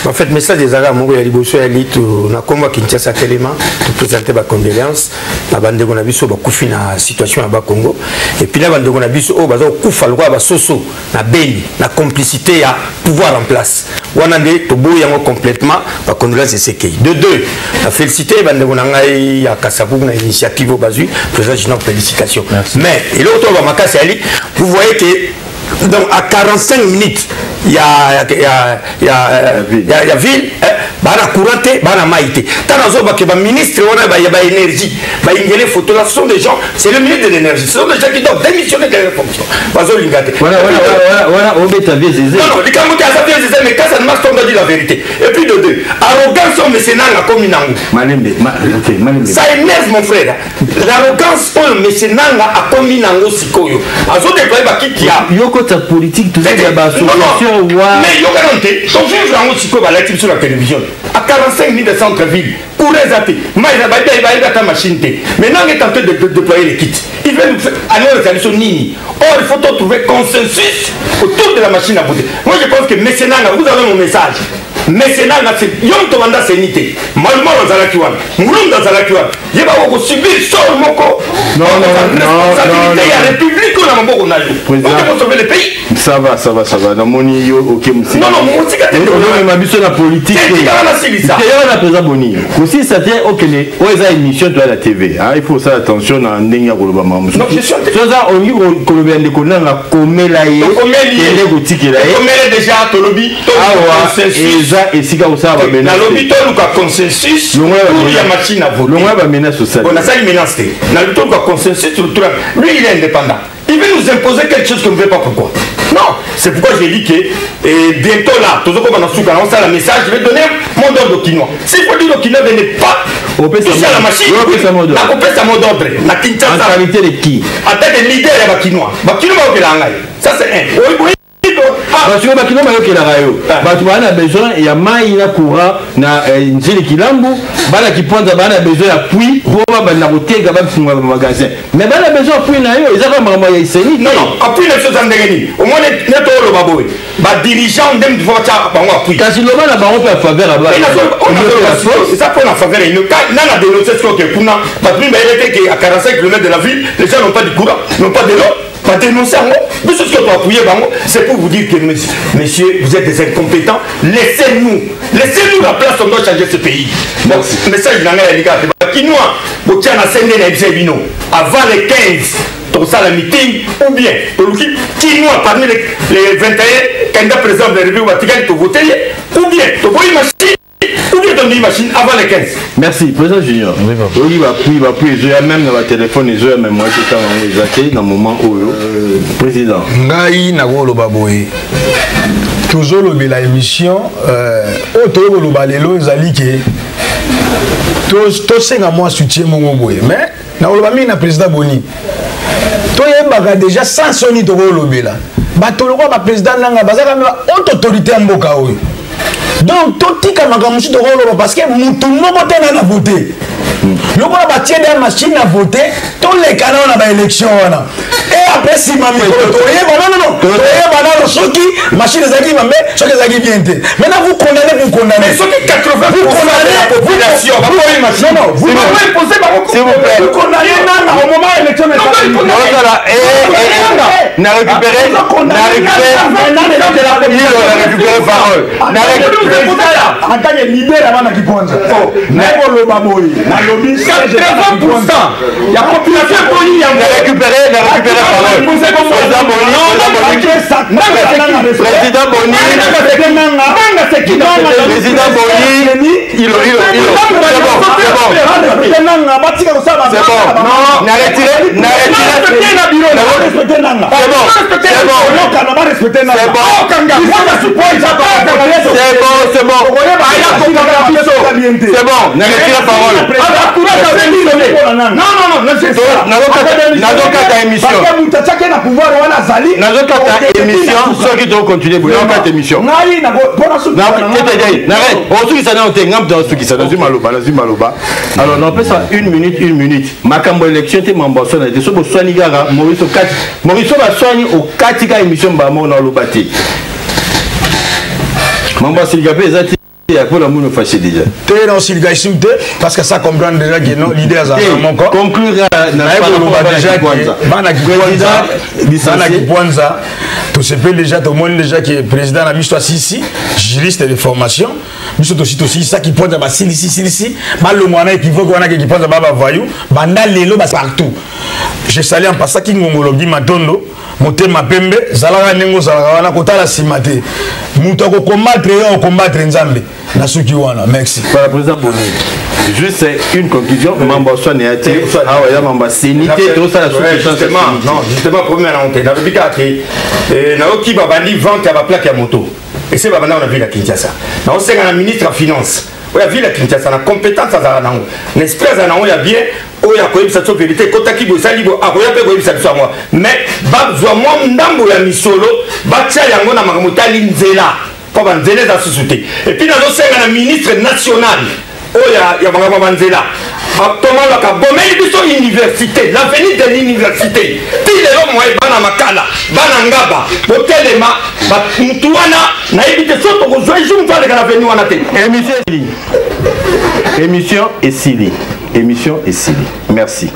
En fait, message des Arabes, moi, il y a des bosses à l'élite, on a comme Kinshasa tellement, pour présenter ma condoléance. La bande de Gonabis, on va couper la situation à Congo. Et puis la bande de Gonabis, on va couper le roi, Soso, la béni, la complicité à pouvoir en place. On a dit, tout beau, complètement, la condoléance est séquée. De deux, la félicité, la bande de Gonabis, à Kassabou, une initiative au Basu, président, félicitations. Mais, et l'autre, on va m'acasser à l'élite, vous voyez que, donc, à 45 minutes, il y a ville, bana couranté, bana maïté. Tanazo bakeba ministre, on a énergie, il photo là, ce sont des gens, c'est le ministre de l'énergie, ce sont des gens qui doivent démissionner de leur fonction. Voilà, on met ta vie zézé. Non, les Camerounais, mais quand ça ne marche pas, on doit dire la vérité. Et puis de deux, arrogance, on me sénat la commune. Ça énerve mon frère. L'arrogance, on me sénat la commune en Sikoyo. Azo déployer qui a. Yoko ta politique, tout ça, il y a association. Mais il y a garanti, ton juge en Sikoyo va l'être sur la télévision. À 45 minutes de centre-ville, pour les athées, mais il va y machine. Maintenant, il est en train de déployer les kits. Il veut nous faire alors les solutions nini. Or, il faut trouver consensus autour de la machine à voter. Moi, je pense que mécénat, vous avez mon message. Mécénat, c'est Yom Tomanda Sénité. Malmo dans la Kiwan. Mouloum dans la Kiwan. Il va vous subir sur le Moko. Non. Il y a la République ou la Moko. On peut sauver le pays. Ça va. Non, mon ok, non, mon ma mission la politique. C'est la président Boni. Aussi, ça tient au Kenya. Où est la émission de la TV? Il faut faire attention à Ndenya Golobama. Non, je suis ça, on dit Colombienne de Conan a commis la haie. Il est boutique là. Il déjà Tolobi. Et si vous savez, il y a un consensus pour la machine à voter. On a ça, il menace. Il y a un consensus sur le truc. Lui, il est indépendant. Il veut nous imposer quelque chose qu'on ne veut pas. Pourquoi? Non, c'est pourquoi j'ai dit que bientôt là, tout ce qu'on va on a le message, je vais donner mon ordre au Kinois. S'il faut dire au Kinois de ne pas toucher à la machine, on peut sa mot d'ordre. La Kinshasa. En qualité de qui? En tant que leader, il y a un Kinois. Ça, c'est un. Parce que bakino mayoke la rayo batu bana besoin ya mai na courant na nzili kilambu bana kiponza bana besoin ya puits pour ba na koteka ba funga magasin mais bana besoin puits na yo ezaka mama ya iseni non appui les choses ndengeni au moins neto lo baboy ba dirigeant ndem di vocha ba ngwa puits kasi lo bana ba on peut faveur aba ça pour la faveur il na la dénoncer ce que kuna ba prime était que à 45 km de la ville les gens n'ont pas de courant n'ont pas de l'eau. Pas dénoncer en haut, tout ce que tu as appuyé, c'est pour vous dire que messieurs, vous êtes des incompétents. Laissez-nous la place, on doit changer ce pays. Donc, message dans les gars, avant les 15, pour ça le meeting, ou bien, Kinois parmi les 21 candidats présidents de la République, pour voter, ou bien, tu vois une machine. Ou bien ton machine avant les 15. Merci, président Junior. Oui, il va puis, même dans le téléphone, même moi, je suis dans le moment où. Président. Ngai Nagolo Baboé. Toujours la émission. Autour de l'Obalelo, ils allaient que. Tous ces mois soutien mon boy. Mais, Naolobami na président Boni. Toi, il déjà sans sonner de Rolobela. Batoloko, ma président Nanga, Bazaka, haute autorité en Bokaoui. Donc, tout le monde est en parce que tout le monde est en voter. Le monde a tiré des machines à voter, tous les canons ont une élection. Et après, si ma mère, machine maintenant vous condamnez. Mais ce qui 80% de la population, non, vous m'avez posé vous condamnez au moment de l'élection. En tant que leader, il y a population qui a récupéré président Boni, c'est bon. Alors, on peut ça une minute. Makambo élection, t'es membre de Maurice va soigner au 4 émission, Bamo dans le bâti. Mambo Singapé, Il y a pour le monde fâché déjà. T'es dans ce gars ici, parce que ça comprend déjà que non, l'idée est mon corps. Conclure déjà que tout se peut déjà, tout le monde déjà qui est président de l'histoire ici, juriste de formation, nous sommes aussi ça qui pointe à ici, mal le moyen qui faut qu'on a qui pointe à Baba Voyou, banda lelo partout. Je salue en passant qui ngongologi matondo, motema pembe, zalaka nengo zalaka wana kotala simate. Muto ko combattre nzambe. Nasuki wana, merci. Par le président Boni. Juste une conclusion, Mambo Soane a été Mambo Sénité, tout ça justement, non, justement, premier on était dans le bicate, Naoki Babandi vente à la plaque à moto. Et c'est Babanda on a vu la Kinshasa. Nous sommes un ministre de Finance. On a vu la Kinshasa, la compétence à Zaranango. L'esprit à Zaranango, il y a bien, il y a quoi, ça se vérité, Kotaki Bosalibo, à quoi, il y a quoi, moi. Mais, Babzoa, moi, Ndambo, la Misolo, Batia Yangona Magamota Linzela, pour Banzela dans ce soutien. Et puis, nous sommes un ministre national. Oh, il y a Banzela. Actuellement, la université, l'avenir de l'université. Puis les hommes, Bana Makala, Bana Ngaba, Botelema, Mutouana, Naïbite Soto, Zoïjoum, l'avenir Wanate. Émission est Sili. Émission est Sili. Merci.